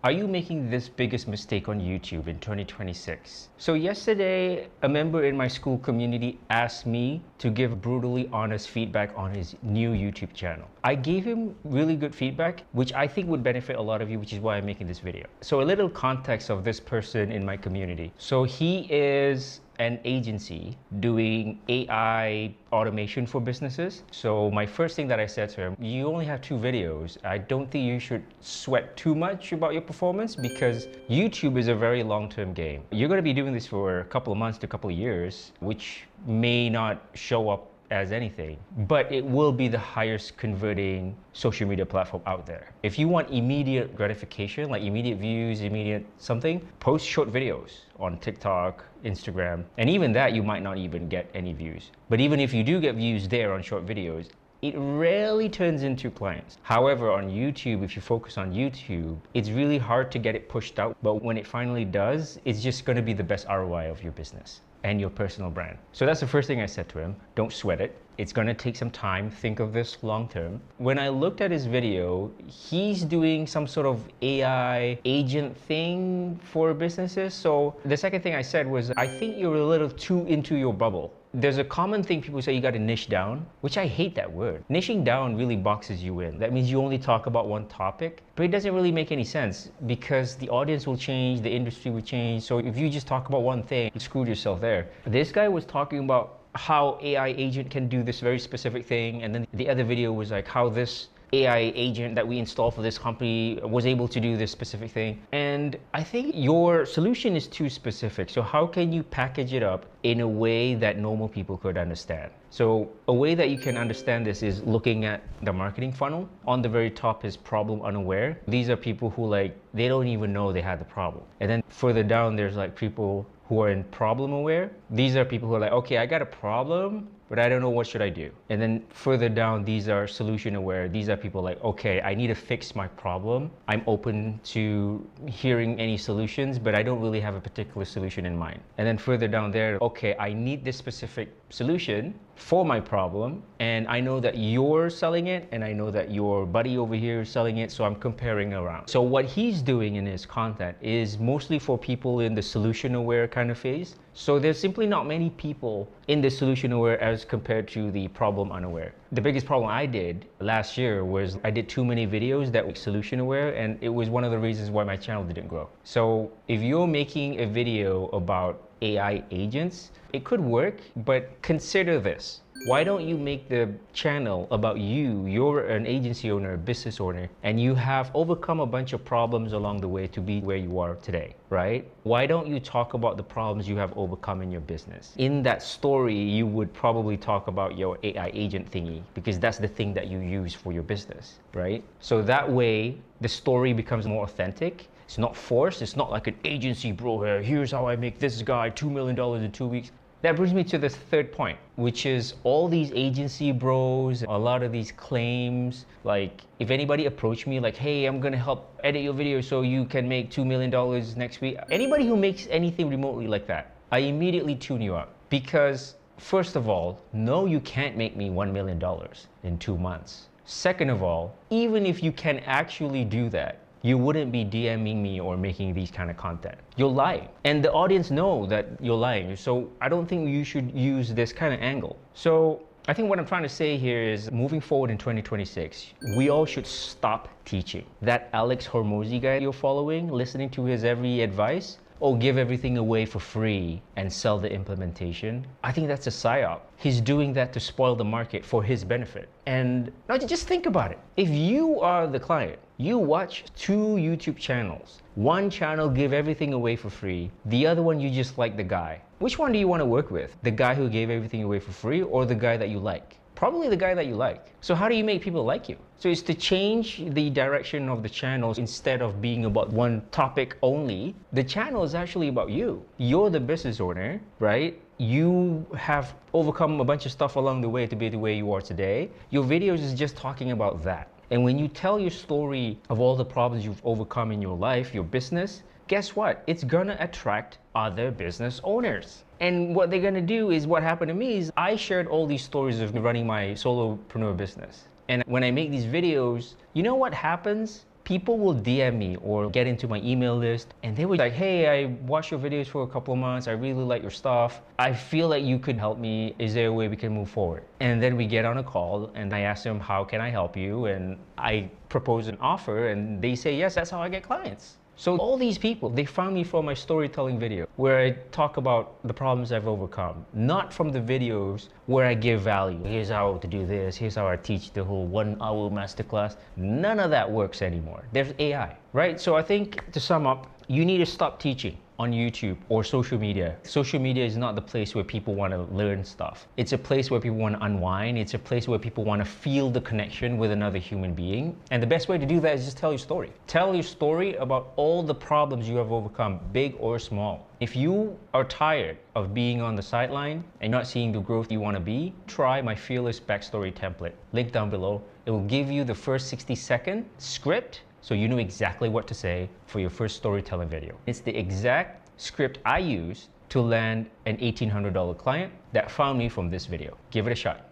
Are you making this biggest mistake on YouTube in 2026? So yesterday, a member in my school community asked me to give brutally honest feedback on his new YouTube channel. I gave him really good feedback, which I think would benefit a lot of you, which is why I'm making this video. So a little context of this person in my community. So he is an agency doing AI automation for businesses. So my first thing that I said to him, you only have 2 videos. I don't think you should sweat too much about your performance because YouTube is a very long-term game. You're going to be doing this for a couple of months to a couple of years, which may not show up as anything, but it will be the highest converting social media platform out there. If you want immediate gratification, like immediate views, immediate something, post short videos on TikTok, Instagram, and even that you might not even get any views. But even if you do get views there on short videos, it rarely turns into clients. However, on YouTube, if you focus on YouTube, it's really hard to get it pushed out. But when it finally does, it's just going to be the best ROI of your business and your personal brand. So that's the first thing I said to him. Don't sweat it. It's gonna take some time. Think of this long term. When I looked at his video, he's doing some sort of AI agent thing for businesses. So the second thing I said was, I think you're a little too into your bubble. There's a common thing people say you gotta niche down, which I hate that word. Niching down really boxes you in. That means you only talk about one topic, but it doesn't really make any sense because the audience will change, the industry will change. So if you just talk about one thing, you screwed yourself there. This guy was talking about how AI agent can do this very specific thing, and then the other video was like how this AI agent that we installed for this company was able to do this specific thing. And I think your solution is too specific. So how can you package it up in a way that normal people could understand? So a way that you can understand this is looking at the marketing funnel. On the very top is problem unaware. These are people who they don't even know they had the problem. And then further down, there's people who are in problem aware. These are people who are okay, I got a problem, but I don't know what should I do. And then further down, these are solution aware. These are people okay, I need to fix my problem. I'm open to hearing any solutions, but I don't really have a particular solution in mind. And then further down there, okay, I need this specific solution for my problem, and I know that you're selling it, and I know that your buddy over here is selling it, so I'm comparing around. So what he's doing in his content is mostly for people in the solution aware kind of phase. So there's simply not many people in the solution aware as compared to the problem unaware. The biggest problem I did last year was I did too many videos that were solution aware, and it was one of the reasons why my channel didn't grow. So if you're making a video about AI agents, it could work, but consider this. Why don't you make the channel about you? You're an agency owner, a business owner, and you have overcome a bunch of problems along the way to be where you are today, right? Why don't you talk about the problems you have overcome in your business? In that story, you would probably talk about your AI agent thingy because that's the thing that you use for your business, right? So that way, the story becomes more authentic. It's not forced. It's not like an agency bro. Here's how I make this guy $2 million in 2 weeks. That brings me to the third point, which is all these agency bros, a lot of these claims, if anybody approached me hey, I'm gonna help edit your video so you can make $2 million next week. Anybody who makes anything remotely like that, I immediately tune you up because first of all, no, you can't make me $1 million in 2 months. Second of all, even if you can actually do that, you wouldn't be DMing me or making these kind of content. You're lying. And the audience know that you're lying. So I don't think you should use this kind of angle. So I think what I'm trying to say here is moving forward in 2026, we all should stop teaching. That Alex Hormozi guy you're following, listening to his every advice, give everything away for free and sell the implementation. I think that's a psyop. He's doing that to spoil the market for his benefit. And now just think about it. If you are the client, you watch 2 YouTube channels. One channel give everything away for free. The other one, you just like the guy. Which one do you want to work with? The guy who gave everything away for free or the guy that you like? Probably the guy that you like. So how do you make people like you? So it's to change the direction of the channels. Instead of being about one topic only, the channel is actually about you. You're the business owner, right? You have overcome a bunch of stuff along the way to be the way you are today. Your videos is just talking about that. And when you tell your story of all the problems you've overcome in your life, your business, guess what? It's gonna attract other business owners. And what they're gonna do is what happened to me is I shared all these stories of running my solopreneur business. And when I make these videos, you know what happens? people will DM me or get into my email list and they were like, hey, I watched your videos for a couple of months. I really like your stuff. I feel like you could help me. Is there a way we can move forward? And then we get on a call and I ask them, how can I help you? And I propose an offer and they say, yes, that's how I get clients. So all these people, they found me from my storytelling video where I talk about the problems I've overcome, not from the videos where I give value. Here's how to do this. Here's how I teach the whole 1 hour masterclass. None of that works anymore. There's AI, right? So I think to sum up, you need to stop teaching on YouTube or social media. Social media is not the place where people want to learn stuff. It's a place where people want to unwind. It's a place where people want to feel the connection with another human being. And the best way to do that is just tell your story. Tell your story about all the problems you have overcome, big or small. If you are tired of being on the sideline and not seeing the growth you want to be, try my Fearless Backstory template. Link down below. It will give you the first 60-second script so you know exactly what to say for your first storytelling video. It's the exact script I used to land an $1,800 client that found me from this video. Give it a shot.